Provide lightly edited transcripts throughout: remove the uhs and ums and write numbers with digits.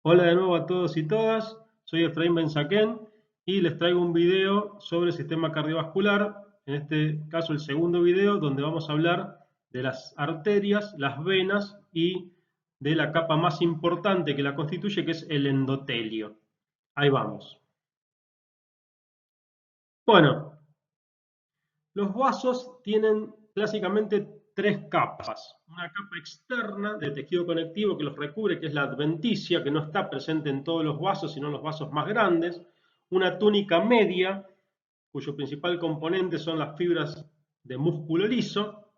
Hola de nuevo a todos y todas, soy Efraín Benzaquén y les traigo un video sobre el sistema cardiovascular, en este caso el segundo video donde vamos a hablar de las arterias, las venas y de la capa más importante que la constituye, que es el endotelio. Ahí vamos. Bueno, los vasos tienen clásicamente tres capas. Una capa externa de tejido conectivo que los recubre, que es la adventicia, que no está presente en todos los vasos, sino en los vasos más grandes. Una túnica media, cuyo principal componente son las fibras de músculo liso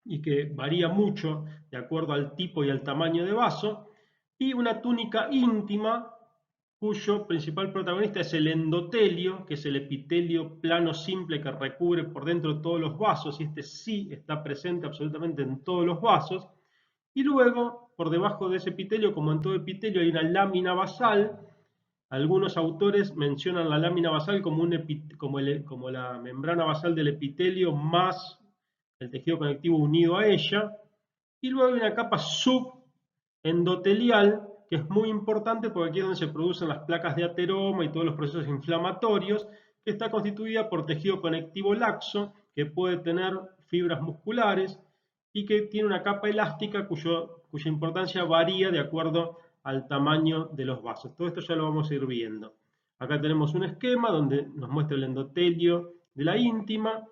y que varía mucho de acuerdo al tipo y al tamaño de vaso. Y una túnica íntima, cuyo principal protagonista es el endotelio, que es el epitelio plano simple que recubre por dentro todos los vasos, y este sí está presente absolutamente en todos los vasos. Y luego, por debajo de ese epitelio, como en todo epitelio, hay una lámina basal. Algunos autores mencionan la lámina basal como, como la membrana basal del epitelio más el tejido conectivo unido a ella. Y luego hay una capa subendotelial, que es muy importante porque aquí es donde se producen las placas de ateroma y todos los procesos inflamatorios, que está constituida por tejido conectivo laxo, que puede tener fibras musculares y que tiene una capa elástica cuya importancia varía de acuerdo al tamaño de los vasos. Todo esto ya lo vamos a ir viendo. Acá tenemos un esquema donde nos muestra el endotelio de la íntima,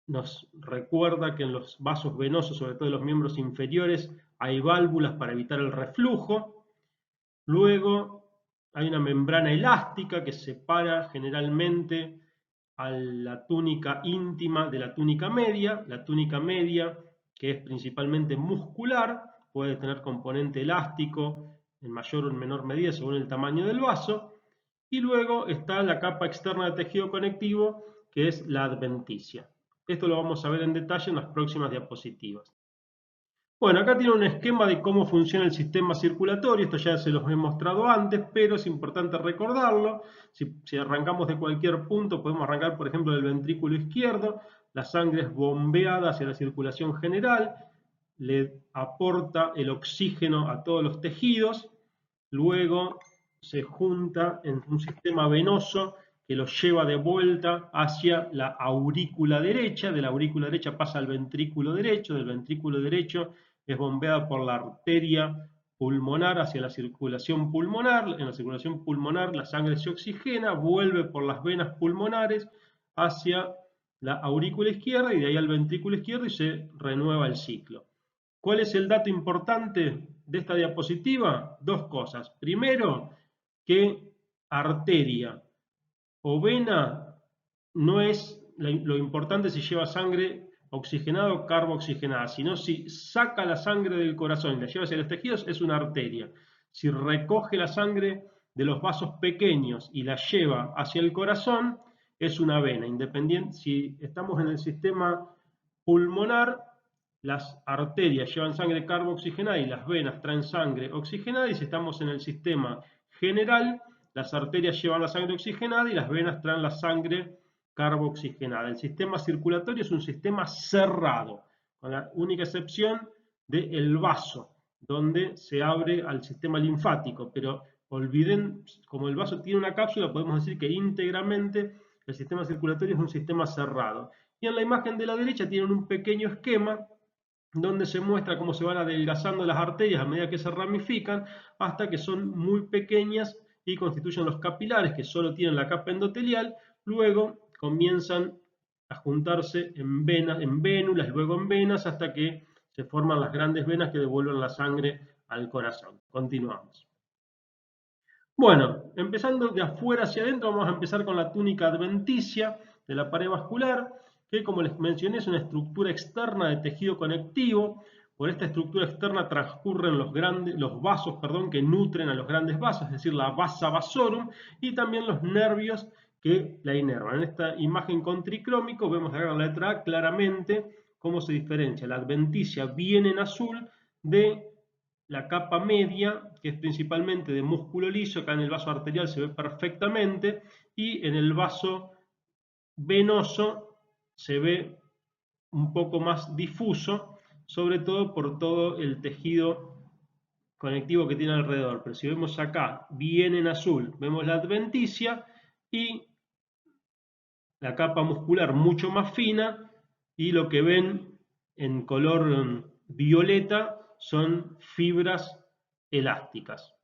nos recuerda que en los vasos venosos, sobre todo en los miembros inferiores, hay válvulas para evitar el reflujo. Luego hay una membrana elástica que separa generalmente a la túnica íntima de la túnica media. La túnica media, que es principalmente muscular, puede tener componente elástico en mayor o en menor medida según el tamaño del vaso. Y luego está la capa externa de tejido conectivo, que es la adventicia. Esto lo vamos a ver en detalle en las próximas diapositivas. Bueno, acá tiene un esquema de cómo funciona el sistema circulatorio. Esto ya se los he mostrado antes, pero es importante recordarlo. Si arrancamos de cualquier punto, podemos arrancar, por ejemplo, del ventrículo izquierdo. La sangre es bombeada hacia la circulación general, le aporta el oxígeno a todos los tejidos, luego se junta en un sistema venoso que lo lleva de vuelta hacia la aurícula derecha, de la aurícula derecha pasa al ventrículo derecho, del ventrículo derecho es bombeada por la arteria pulmonar hacia la circulación pulmonar, en la circulación pulmonar la sangre se oxigena, vuelve por las venas pulmonares hacia la aurícula izquierda y de ahí al ventrículo izquierdo y se renueva el ciclo. ¿Cuál es el dato importante de esta diapositiva? Dos cosas. Primero, que arteria o vena no es lo importante si lleva sangre oxigenada o carbooxigenada, sino si saca la sangre del corazón y la lleva hacia los tejidos, es una arteria. Si recoge la sangre de los vasos pequeños y la lleva hacia el corazón, es una vena. Independiente, si estamos en el sistema pulmonar, las arterias llevan sangre carbooxigenada y las venas traen sangre oxigenada, y si estamos en el sistema general, las arterias llevan la sangre oxigenada y las venas traen la sangre carbooxigenada. El sistema circulatorio es un sistema cerrado, con la única excepción del vaso, donde se abre al sistema linfático, pero olviden, como el vaso tiene una cápsula, podemos decir que íntegramente el sistema circulatorio es un sistema cerrado. Y en la imagen de la derecha tienen un pequeño esquema donde se muestra cómo se van adelgazando las arterias a medida que se ramifican, hasta que son muy pequeñas y constituyen los capilares, que solo tienen la capa endotelial. Luego comienzan a juntarse en venas, en vénulas, luego en venas, hasta que se forman las grandes venas que devuelven la sangre al corazón. Continuamos. Bueno, empezando de afuera hacia adentro, vamos a empezar con la túnica adventicia de la pared vascular, que, como les mencioné, es una estructura externa de tejido conectivo. Por esta estructura externa transcurren los vasos, que nutren a los grandes vasos, es decir, la vasa vasorum, y también los nervios que la inervan. En esta imagen con tricrómico vemos acá en la letra A claramente cómo se diferencia la adventicia bien en azul de la capa media, que es principalmente de músculo liso. Acá en el vaso arterial se ve perfectamente, y en el vaso venoso se ve un poco más difuso, sobre todo por todo el tejido conectivo que tiene alrededor. Pero si vemos acá, bien en azul, vemos la adventicia y la capa muscular mucho más fina, y lo que ven en color violeta son fibras elásticas.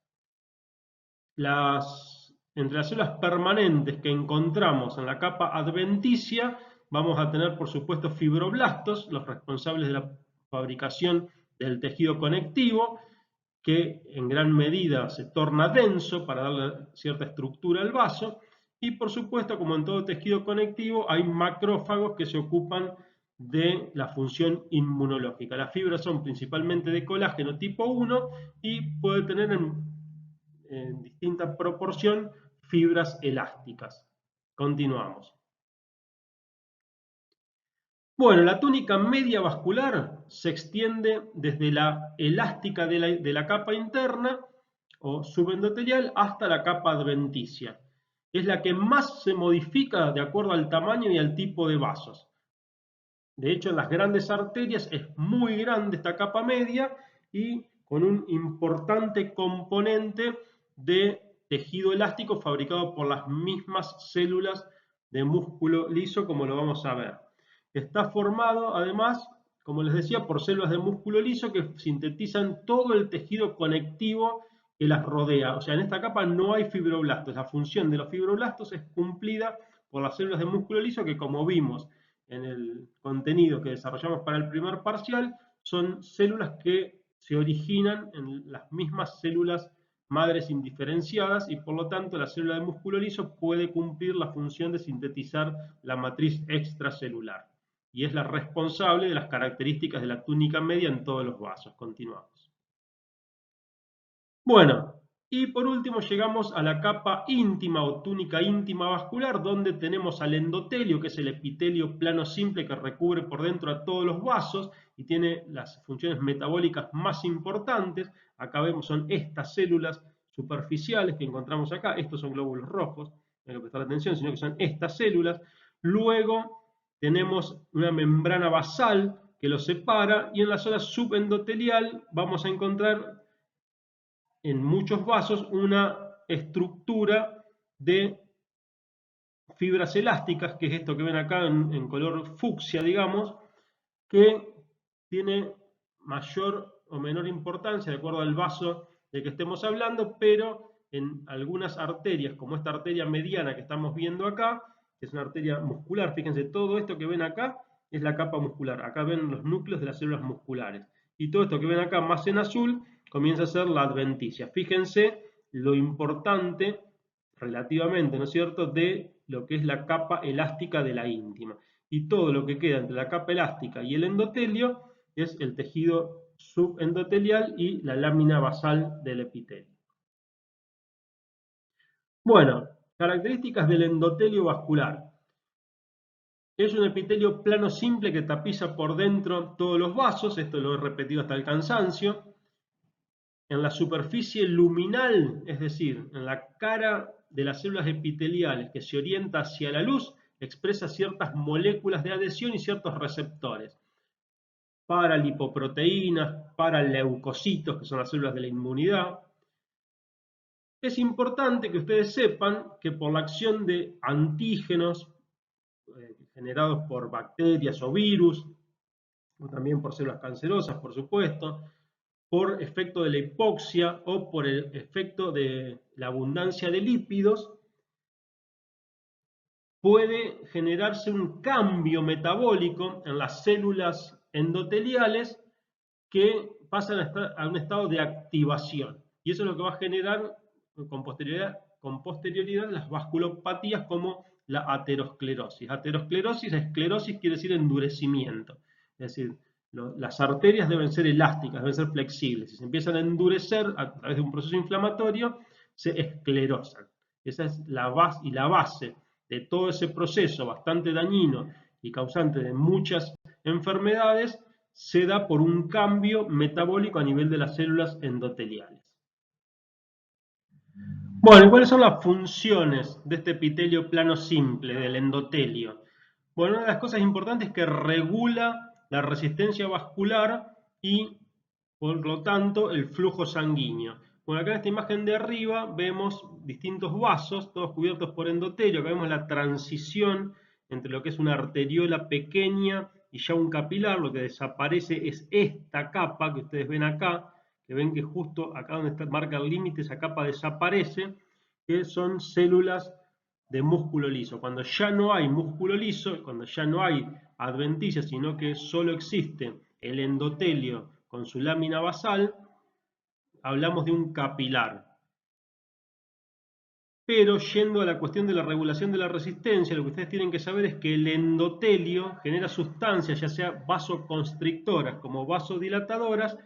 Entre las células permanentes que encontramos en la capa adventicia vamos a tener, por supuesto, fibroblastos, los responsables de la fabricación del tejido conectivo, que en gran medida se torna denso para darle cierta estructura al vaso. Y por supuesto, como en todo tejido conectivo, hay macrófagos que se ocupan de la función inmunológica. Las fibras son principalmente de colágeno tipo 1 y puede tener en distinta proporción fibras elásticas. Continuamos. Bueno, la túnica media vascular se extiende desde la elástica de la capa interna o subendotelial hasta la capa adventicia. Es la que más se modifica de acuerdo al tamaño y al tipo de vasos. De hecho, en las grandes arterias es muy grande esta capa media y con un importante componente de tejido elástico fabricado por las mismas células de músculo liso, como lo vamos a ver. Está formado, además, como les decía, por células de músculo liso que sintetizan todo el tejido conectivo que las rodea. O sea, en esta capa no hay fibroblastos. La función de los fibroblastos es cumplida por las células de músculo liso que, como vimos en el contenido que desarrollamos para el primer parcial, son células que se originan en las mismas células madres indiferenciadas y por lo tanto la célula de músculo liso puede cumplir la función de sintetizar la matriz extracelular y es la responsable de las características de la túnica media en todos los vasos. Continuamos. Bueno, y por último llegamos a la capa íntima o túnica íntima vascular, donde tenemos al endotelio, que es el epitelio plano simple que recubre por dentro a todos los vasos y tiene las funciones metabólicas más importantes. Acá vemos son estas células superficiales que encontramos acá, estos son glóbulos rojos, no hay que prestar atención, sino que son estas células. Luego tenemos una membrana basal que los separa y en la zona subendotelial vamos a encontrar en muchos vasos una estructura de fibras elásticas, que es esto que ven acá en color fucsia, digamos, que tiene mayor o menor importancia de acuerdo al vaso del que estemos hablando, pero en algunas arterias, como esta arteria mediana que estamos viendo acá, que es una arteria muscular, fíjense, todo esto que ven acá es la capa muscular, acá ven los núcleos de las células musculares, y todo esto que ven acá más en azul comienza a ser la adventicia. Fíjense lo importante relativamente, ¿no es cierto?, de lo que es la capa elástica de la íntima. Y todo lo que queda entre la capa elástica y el endotelio es el tejido subendotelial y la lámina basal del epitelio. Bueno, características del endotelio vascular. Es un epitelio plano simple que tapiza por dentro todos los vasos, esto lo he repetido hasta el cansancio. En la superficie luminal, es decir, en la cara de las células epiteliales que se orienta hacia la luz, expresa ciertas moléculas de adhesión y ciertos receptores para lipoproteínas, para leucocitos, que son las células de la inmunidad. Es importante que ustedes sepan que por la acción de antígenos generados por bacterias o virus, o también por células cancerosas, por supuesto, por efecto de la hipoxia o por el efecto de la abundancia de lípidos, puede generarse un cambio metabólico en las células endoteliales que pasan a un estado de activación. Y eso es lo que va a generar con posterioridad las vasculopatías como la aterosclerosis. Aterosclerosis, esclerosis quiere decir endurecimiento. Es decir, las arterias deben ser elásticas, deben ser flexibles. Si se empiezan a endurecer a través de un proceso inflamatorio, se esclerosan. Esa es la base de todo ese proceso bastante dañino y causante de muchas enfermedades, se da por un cambio metabólico a nivel de las células endoteliales. Bueno, ¿cuáles son las funciones de este epitelio plano simple, del endotelio? Bueno, una de las cosas importantes es que regula la resistencia vascular y por lo tanto, el flujo sanguíneo. Bueno, acá en esta imagen de arriba vemos distintos vasos, todos cubiertos por endotelio. Acá vemos la transición entre lo que es una arteriola pequeña y ya un capilar. Lo que desaparece es esta capa que ustedes ven acá, que ven que justo acá donde marca el límite, esa capa desaparece, que son células de músculo liso. Cuando ya no hay músculo liso, cuando ya no hay adventicia, sino que solo existe el endotelio con su lámina basal, hablamos de un capilar. Pero yendo a la cuestión de la regulación de la resistencia, lo que ustedes tienen que saber es que el endotelio genera sustancias, ya sea vasoconstrictoras como vasodilatadoras,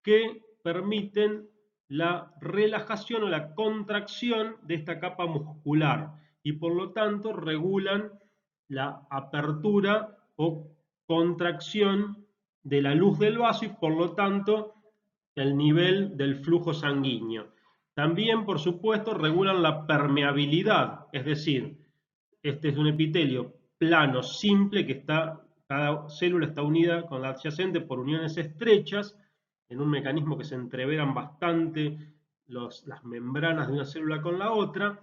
que permiten la relajación o la contracción de esta capa muscular y por lo tanto regulan la apertura o contracción de la luz del vaso y por lo tanto el nivel del flujo sanguíneo. También, por supuesto, regulan la permeabilidad, es decir, este es un epitelio plano, simple, que cada célula está unida con la adyacente por uniones estrechas, en un mecanismo que se entreveran bastante las membranas de una célula con la otra,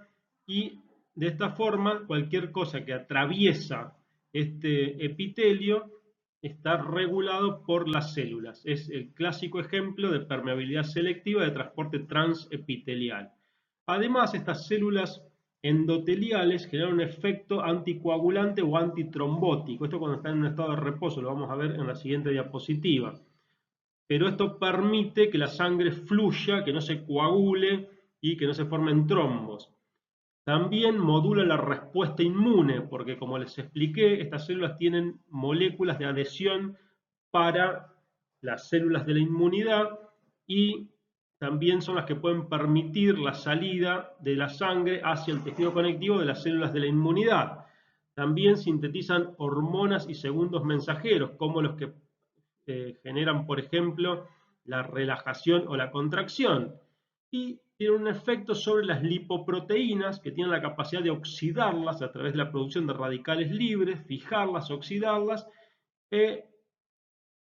y de esta forma cualquier cosa que atraviesa este epitelio está regulado por las células. Es el clásico ejemplo de permeabilidad selectiva de transporte transepitelial. Además, estas células endoteliales generan un efecto anticoagulante o antitrombótico. Esto cuando están en un estado de reposo, lo vamos a ver en la siguiente diapositiva. Pero esto permite que la sangre fluya, que no se coagule y que no se formen trombos. También modula la respuesta inmune, porque como les expliqué, estas células tienen moléculas de adhesión para las células de la inmunidad y también son las que pueden permitir la salida de la sangre hacia el tejido conectivo de las células de la inmunidad. También sintetizan hormonas y segundos mensajeros, como los que generan, por ejemplo, la relajación o la contracción. Y tienen un efecto sobre las lipoproteínas que tienen la capacidad de oxidarlas a través de la producción de radicales libres, fijarlas, oxidarlas e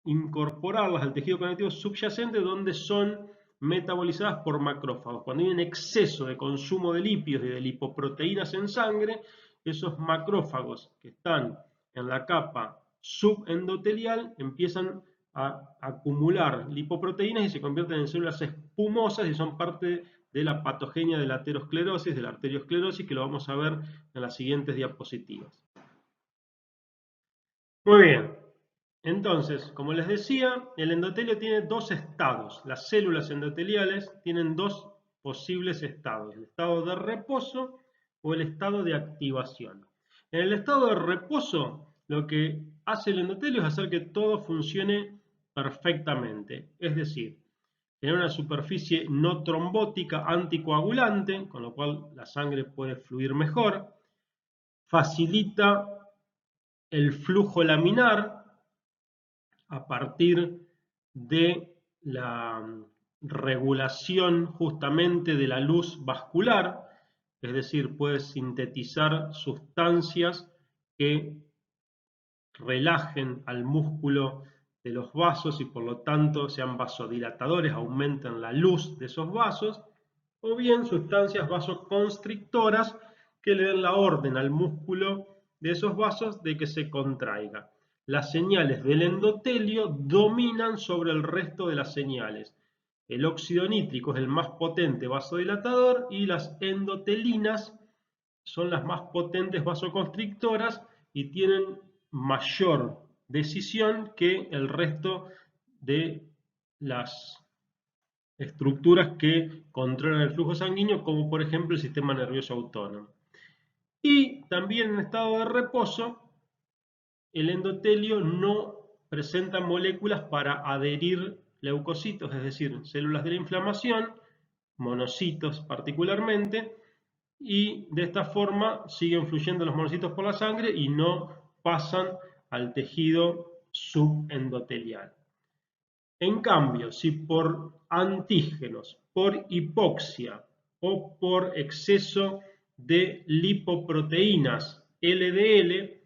incorporarlas al tejido conectivo subyacente donde son metabolizadas por macrófagos. Cuando hay un exceso de consumo de lípidos y de lipoproteínas en sangre, esos macrófagos que están en la capa subendotelial empiezan a acumular lipoproteínas y se convierten en células espumosas y son parte de la patogenia de la aterosclerosis, de la arteriosclerosis, que lo vamos a ver en las siguientes diapositivas. Muy bien, entonces, como les decía, el endotelio tiene dos estados. Las células endoteliales tienen dos posibles estados, el estado de reposo o el estado de activación. En el estado de reposo, lo que hace el endotelio es hacer que todo funcione perfectamente, es decir, tener una superficie no trombótica anticoagulante, con lo cual la sangre puede fluir mejor, facilita el flujo laminar a partir de la regulación justamente de la luz vascular, es decir, puede sintetizar sustancias que relajen al músculo de los vasos y por lo tanto sean vasodilatadores, aumenten la luz de esos vasos, o bien sustancias vasoconstrictoras que le den la orden al músculo de esos vasos de que se contraiga. Las señales del endotelio dominan sobre el resto de las señales. El óxido nítrico es el más potente vasodilatador y las endotelinas son las más potentes vasoconstrictoras y tienen mayor decisión que el resto de las estructuras que controlan el flujo sanguíneo, como por ejemplo el sistema nervioso autónomo. Y también en estado de reposo, el endotelio no presenta moléculas para adherir leucocitos, es decir, células de la inflamación, monocitos particularmente, y de esta forma siguen fluyendo los monocitos por la sangre y no pasan al tejido subendotelial. En cambio, si por antígenos, por hipoxia o por exceso de lipoproteínas LDL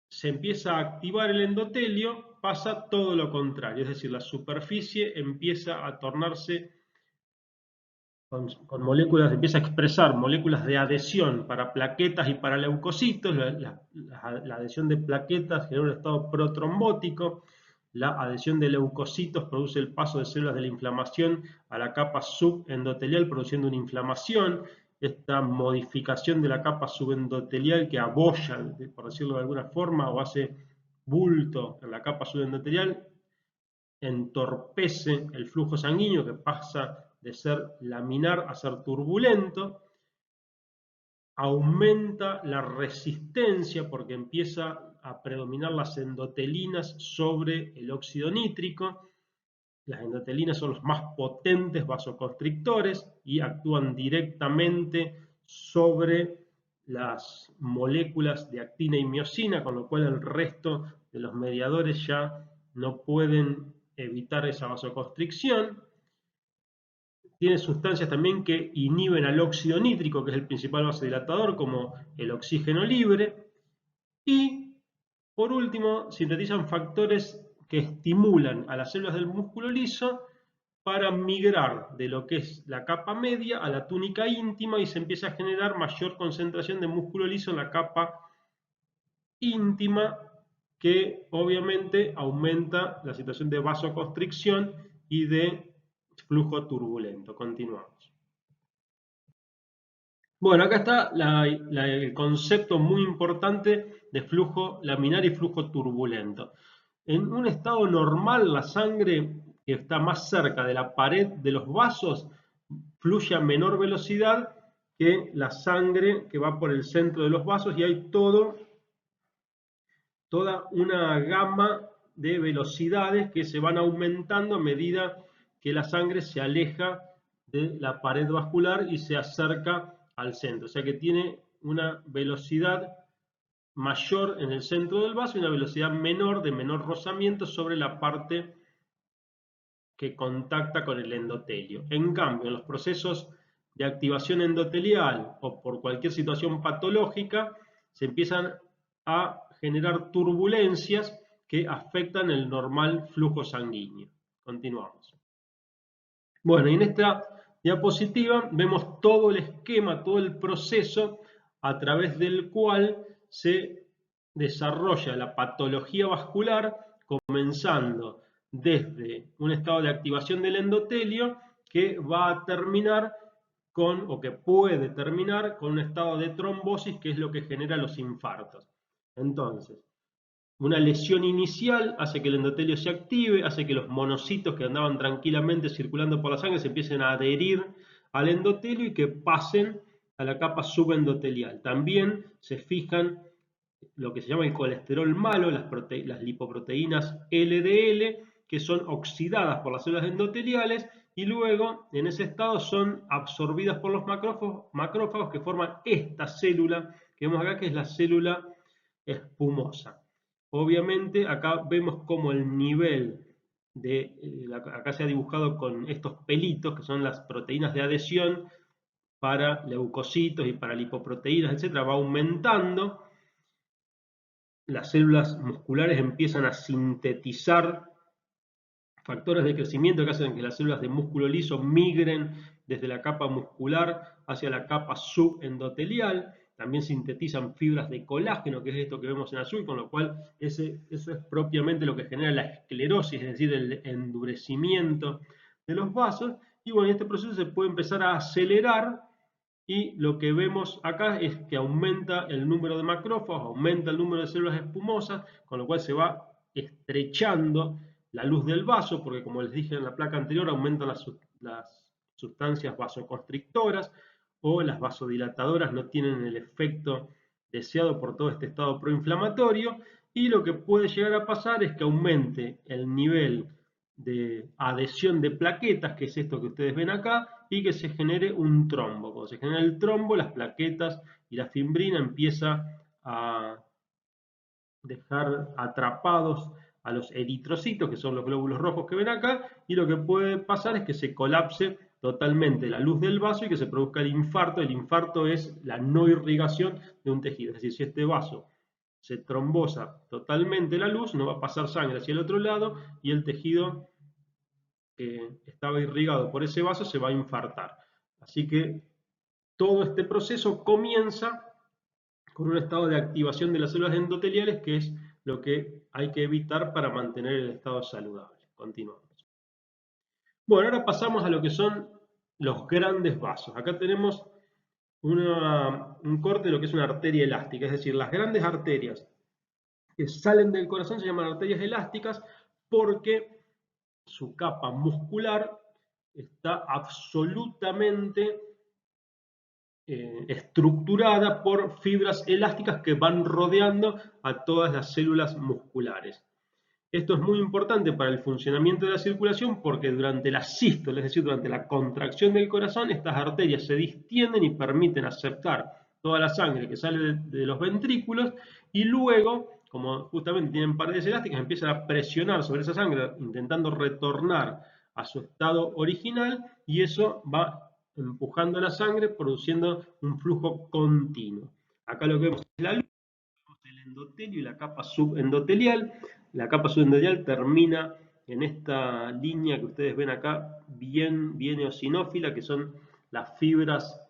se empieza a activar el endotelio, pasa todo lo contrario, es decir, la superficie empieza a tornarse con moléculas, empieza a expresar moléculas de adhesión para plaquetas y para leucocitos. La adhesión de plaquetas genera un estado protrombótico. La adhesión de leucocitos produce el paso de células de la inflamación a la capa subendotelial, produciendo una inflamación. Esta modificación de la capa subendotelial que abolla, por decirlo de alguna forma, o hace bulto en la capa subendotelial, entorpece el flujo sanguíneo, que pasa de ser laminar a ser turbulento, aumenta la resistencia porque empieza a predominar las endotelinas sobre el óxido nítrico. Las endotelinas son los más potentes vasoconstrictores y actúan directamente sobre las moléculas de actina y miosina, con lo cual el resto de los mediadores ya no pueden evitar esa vasoconstricción. Tiene sustancias también que inhiben al óxido nítrico, que es el principal vasodilatador, como el oxígeno libre. Y, por último, sintetizan factores que estimulan a las células del músculo liso para migrar de lo que es la capa media a la túnica íntima y se empieza a generar mayor concentración de músculo liso en la capa íntima, que obviamente aumenta la situación de vasoconstricción y de flujo turbulento. Continuamos. Bueno, acá está el concepto muy importante de flujo laminar y flujo turbulento. En un estado normal, la sangre que está más cerca de la pared de los vasos fluye a menor velocidad que la sangre que va por el centro de los vasos, y hay toda una gama de velocidades que se van aumentando a medida que la sangre se aleja de la pared vascular y se acerca al centro. O sea que tiene una velocidad mayor en el centro del vaso y una velocidad menor, de menor rozamiento sobre la parte que contacta con el endotelio. En cambio, en los procesos de activación endotelial o por cualquier situación patológica, se empiezan a generar turbulencias que afectan el normal flujo sanguíneo. Continuamos. Bueno, y en esta diapositiva vemos todo el esquema, todo el proceso a través del cual se desarrolla la patología vascular, comenzando desde un estado de activación del endotelio que va a terminar con, o que puede terminar con, un estado de trombosis, que es lo que genera los infartos. Entonces, una lesión inicial hace que el endotelio se active, hace que los monocitos que andaban tranquilamente circulando por la sangre se empiecen a adherir al endotelio y que pasen a la capa subendotelial. También se fijan lo que se llama el colesterol malo, las lipoproteínas LDL, que son oxidadas por las células endoteliales y luego en ese estado son absorbidas por los macrófagos que forman esta célula que vemos acá, que es la célula espumosa. Obviamente acá vemos como el nivel de, acá se ha dibujado con estos pelitos que son las proteínas de adhesión para leucocitos y para lipoproteínas, etcétera, va aumentando. Las células musculares empiezan a sintetizar factores de crecimiento que hacen que las células de músculo liso migren desde la capa muscular hacia la capa subendotelial. También sintetizan fibras de colágeno, que es esto que vemos en azul, con lo cual eso es propiamente lo que genera la esclerosis, es decir, el endurecimiento de los vasos. Y bueno, este proceso se puede empezar a acelerar y lo que vemos acá es que aumenta el número de macrófagos, aumenta el número de células espumosas, con lo cual se va estrechando la luz del vaso, porque como les dije en la placa anterior, aumentan las sustancias vasoconstrictoras, o las vasodilatadoras no tienen el efecto deseado por todo este estado proinflamatorio, y lo que puede llegar a pasar es que aumente el nivel de adhesión de plaquetas, que es esto que ustedes ven acá, y que se genere un trombo. Cuando se genera el trombo, las plaquetas y la fimbrina empieza a dejar atrapados a los eritrocitos, que son los glóbulos rojos que ven acá, y lo que puede pasar es que se colapse totalmente la luz del vaso y que se produzca el infarto. El infarto es la no irrigación de un tejido, es decir, si este vaso se trombosa totalmente la luz, no va a pasar sangre hacia el otro lado y el tejido que estaba irrigado por ese vaso se va a infartar. Así que todo este proceso comienza con un estado de activación de las células endoteliales, que es lo que hay que evitar para mantener el estado saludable. Continuamos. Bueno, ahora pasamos a lo que son los grandes vasos. Acá tenemos un corte de lo que es una arteria elástica, es decir, las grandes arterias que salen del corazón se llaman arterias elásticas porque su capa muscular está absolutamente estructurada por fibras elásticas que van rodeando a todas las células musculares. Esto es muy importante para el funcionamiento de la circulación porque durante la sístole, es decir, durante la contracción del corazón, estas arterias se distienden y permiten aceptar toda la sangre que sale de los ventrículos y luego, como justamente tienen paredes elásticas, empiezan a presionar sobre esa sangre intentando retornar a su estado original y eso va empujando la sangre produciendo un flujo continuo. Acá lo que vemos es la luz, el endotelio y la capa subendotelial. La capa subendotelial termina en esta línea que ustedes ven acá, bien eosinófila, que son las fibras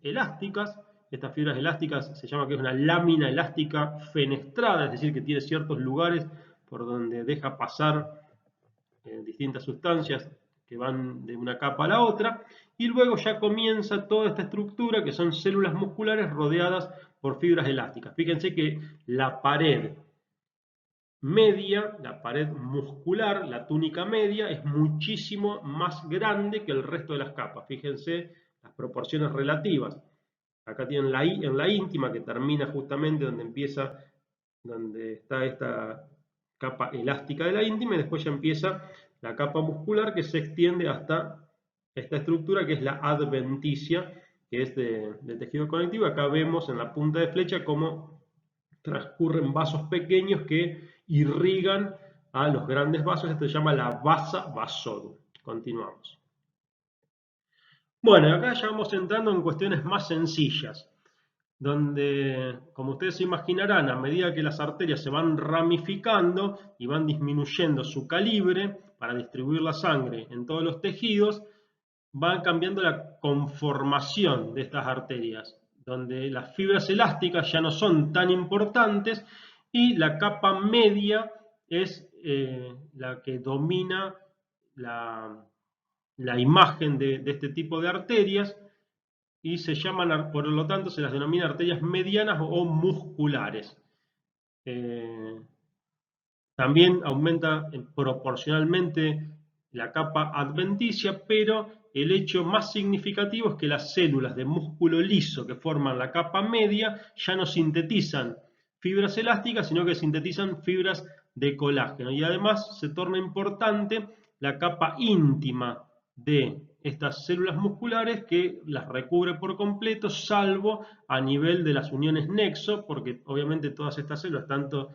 elásticas. Estas fibras elásticas se llama que es una lámina elástica fenestrada, es decir, que tiene ciertos lugares por donde deja pasar distintas sustancias que van de una capa a la otra, y luego ya comienza toda esta estructura que son células musculares rodeadas por fibras elásticas. Fíjense que la pared media, la pared muscular, la túnica media, es muchísimo más grande que el resto de las capas. Fíjense las proporciones relativas. Acá tienen en la íntima, que termina justamente donde está esta capa elástica de la íntima, y después ya empieza la capa muscular que se extiende hasta esta estructura que es la adventicia, que es de tejido conectivo. Acá vemos en la punta de flecha cómo transcurren vasos pequeños que irrigan a los grandes vasos. Esto se llama la vasa vasorum. Continuamos. Bueno, acá ya vamos entrando en cuestiones más sencillas, donde, como ustedes se imaginarán, a medida que las arterias se van ramificando y van disminuyendo su calibre para distribuir la sangre en todos los tejidos, van cambiando la conformación de estas arterias, donde las fibras elásticas ya no son tan importantes y la capa media es la que domina la imagen de este tipo de arterias y se llaman, por lo tanto, se las denomina arterias medianas o musculares. También aumenta proporcionalmente la capa adventicia, pero el hecho más significativo es que las células de músculo liso que forman la capa media ya no sintetizan fibras elásticas, sino que sintetizan fibras de colágeno. Y además se torna importante la capa íntima de estas células musculares que las recubre por completo, salvo a nivel de las uniones nexo, porque obviamente todas estas células, tanto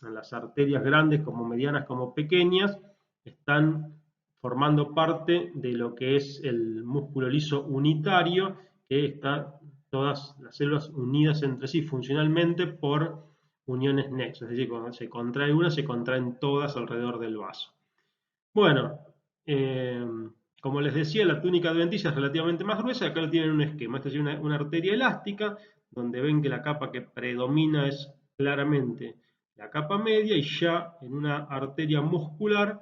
en las arterias grandes como medianas como pequeñas, están formando parte de lo que es el músculo liso unitario, que está todas las células unidas entre sí funcionalmente por uniones nexo, es decir, cuando se contrae una, se contraen todas alrededor del vaso. Bueno, como les decía, la túnica adventicia es relativamente más gruesa, acá lo tienen un esquema, esta es una arteria elástica, donde ven que la capa que predomina es claramente la capa media y ya en una arteria muscular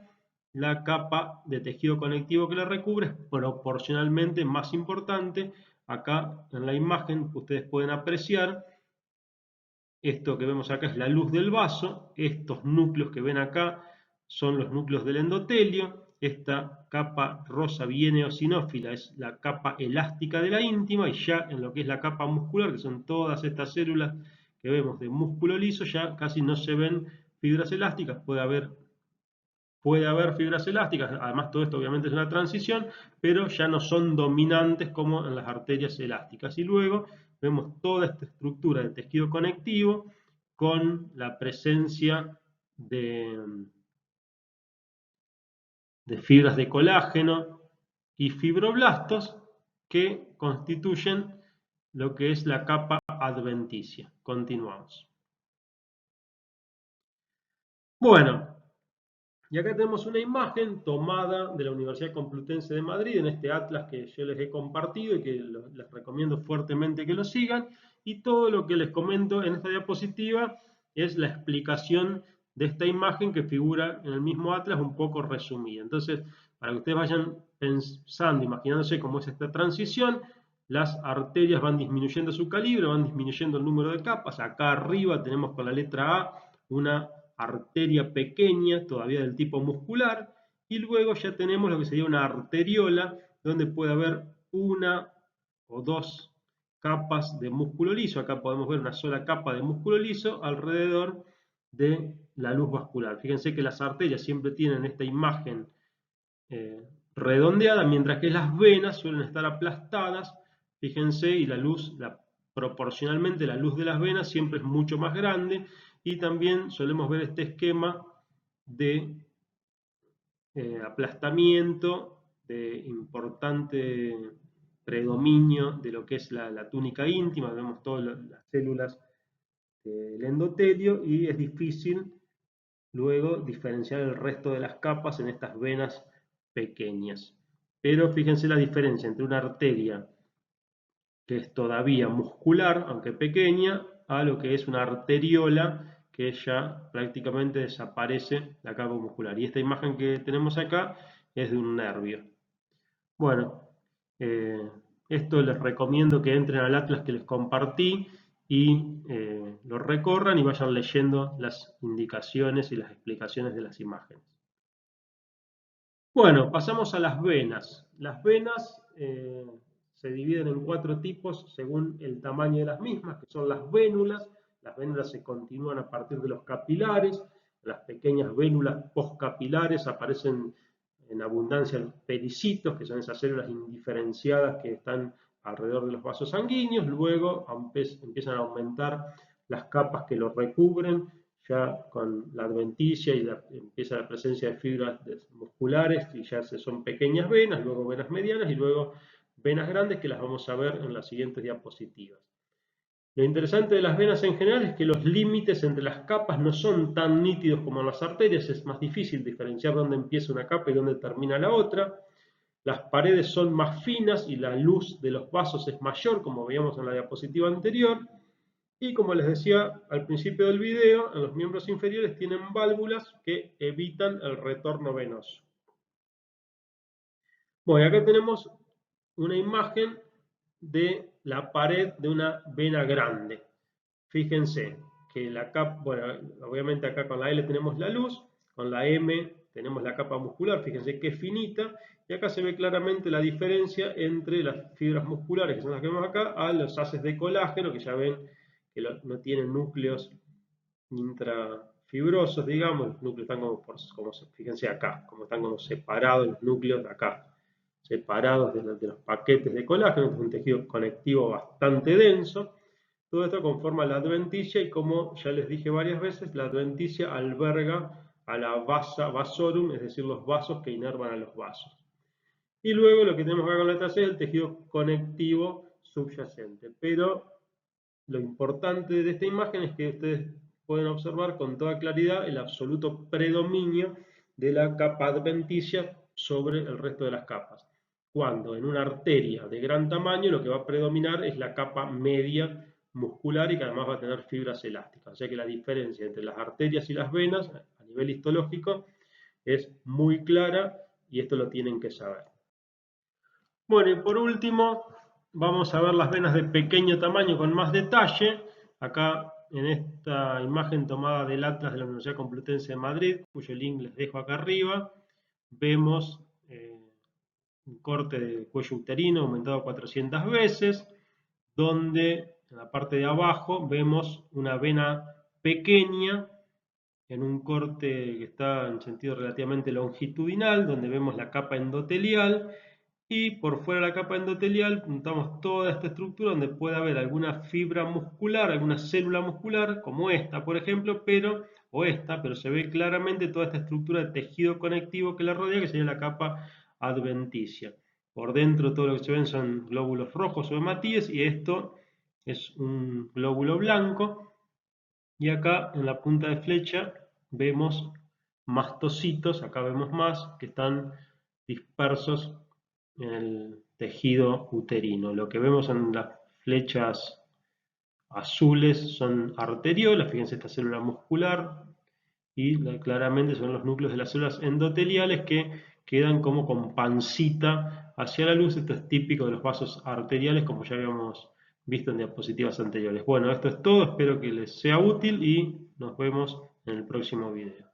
la capa de tejido conectivo que la recubre es proporcionalmente más importante. Acá en la imagen ustedes pueden apreciar esto que vemos acá es la luz del vaso, estos núcleos que ven acá son los núcleos del endotelio, esta capa rosa bien eosinófila es la capa elástica de la íntima y ya en lo que es la capa muscular, que son todas estas células que vemos de músculo liso, ya casi no se ven fibras elásticas, puede haber fibras elásticas, además todo esto obviamente es una transición, pero ya no son dominantes como en las arterias elásticas. Y luego vemos toda esta estructura de tejido conectivo con la presencia de fibras de colágeno y fibroblastos que constituyen lo que es la capa adventicia. Continuamos. Bueno, y acá tenemos una imagen tomada de la Universidad Complutense de Madrid en este atlas que yo les he compartido y que les recomiendo fuertemente que lo sigan. Y todo lo que les comento en esta diapositiva es la explicación de esta imagen que figura en el mismo atlas un poco resumida. Entonces, para que ustedes vayan pensando, imaginándose cómo es esta transición, las arterias van disminuyendo su calibre, van disminuyendo el número de capas. Acá arriba tenemos con la letra A una arteria pequeña, todavía del tipo muscular, y luego ya tenemos lo que sería una arteriola, donde puede haber una o dos capas de músculo liso. Acá podemos ver una sola capa de músculo liso alrededor de la luz vascular. Fíjense que las arterias siempre tienen esta imagen redondeada, mientras que las venas suelen estar aplastadas. Fíjense, y la luz, proporcionalmente la luz de las venas siempre es mucho más grande, y también solemos ver este esquema de aplastamiento, de importante predominio de lo que es la túnica íntima. Vemos todas las células del endotelio y es difícil luego diferenciar el resto de las capas en estas venas pequeñas. Pero fíjense la diferencia entre una arteria que es todavía muscular, aunque pequeña, a lo que es una arteriola que ya prácticamente desaparece la capa muscular. Y esta imagen que tenemos acá es de un nervio. Bueno, esto les recomiendo que entren al atlas que les compartí y lo recorran y vayan leyendo las indicaciones y las explicaciones de las imágenes. Bueno, pasamos a las venas. Las venas se dividen en 4 tipos según el tamaño de las mismas, que son las vénulas. Las vénulas se continúan a partir de los capilares. Las pequeñas vénulas postcapilares aparecen en abundancia los pericitos, que son esas células indiferenciadas que están alrededor de los vasos sanguíneos. Luego empiezan a aumentar las capas que lo recubren, ya con la adventicia y empieza la presencia de fibras musculares y ya son pequeñas venas, luego venas medianas y luego venas grandes, que las vamos a ver en las siguientes diapositivas. Lo interesante de las venas en general es que los límites entre las capas no son tan nítidos como en las arterias, es más difícil diferenciar dónde empieza una capa y dónde termina la otra. Las paredes son más finas y la luz de los vasos es mayor, como veíamos en la diapositiva anterior. Y como les decía al principio del video, en los miembros inferiores tienen válvulas que evitan el retorno venoso. Bueno, acá tenemos una imagen de la pared de una vena grande. Fíjense que la capa, bueno, obviamente acá con la L tenemos la luz, con la M tenemos la capa muscular, fíjense que es finita, y acá se ve claramente la diferencia entre las fibras musculares, que son las que vemos acá, a los haces de colágeno, que ya ven que no tienen núcleos intrafibrosos, digamos. Los núcleos están fíjense acá, como están como separados los núcleos de acá, separados de los paquetes de colágeno. Es un tejido conectivo bastante denso. Todo esto conforma la adventicia y, como ya les dije varias veces, la adventicia alberga a la vasa vasorum, es decir, los vasos que inervan a los vasos. Y luego lo que tenemos acá con la letra C es el tejido conectivo subyacente. Pero lo importante de esta imagen es que ustedes pueden observar con toda claridad el absoluto predominio de la capa adventicia sobre el resto de las capas. Cuando en una arteria de gran tamaño lo que va a predominar es la capa media muscular y que además va a tener fibras elásticas. O sea que la diferencia entre las arterias y las venas a nivel histológico es muy clara y esto lo tienen que saber. Bueno, y por último vamos a ver las venas de pequeño tamaño con más detalle. Acá en esta imagen tomada del atlas de la Universidad Complutense de Madrid, cuyo link les dejo acá arriba, vemos un corte de cuello uterino aumentado 400 veces, donde en la parte de abajo vemos una vena pequeña en un corte que está en sentido relativamente longitudinal, donde vemos la capa endotelial, y por fuera de la capa endotelial juntamos toda esta estructura donde puede haber alguna fibra muscular, alguna célula muscular, como esta, por ejemplo, pero se ve claramente toda esta estructura de tejido conectivo que la rodea, que sería la capa adventicia. Por dentro todo lo que se ven son glóbulos rojos o hematíes, y esto es un glóbulo blanco. Y acá en la punta de flecha vemos mastocitos, acá vemos más, que están dispersos en el tejido uterino. Lo que vemos en las flechas azules son arteriolas, fíjense esta célula muscular, y claramente son los núcleos de las células endoteliales que quedan como con pancita hacia la luz. Esto es típico de los vasos arteriales, como ya habíamos visto en diapositivas anteriores. Bueno, esto es todo, espero que les sea útil y nos vemos en el próximo video.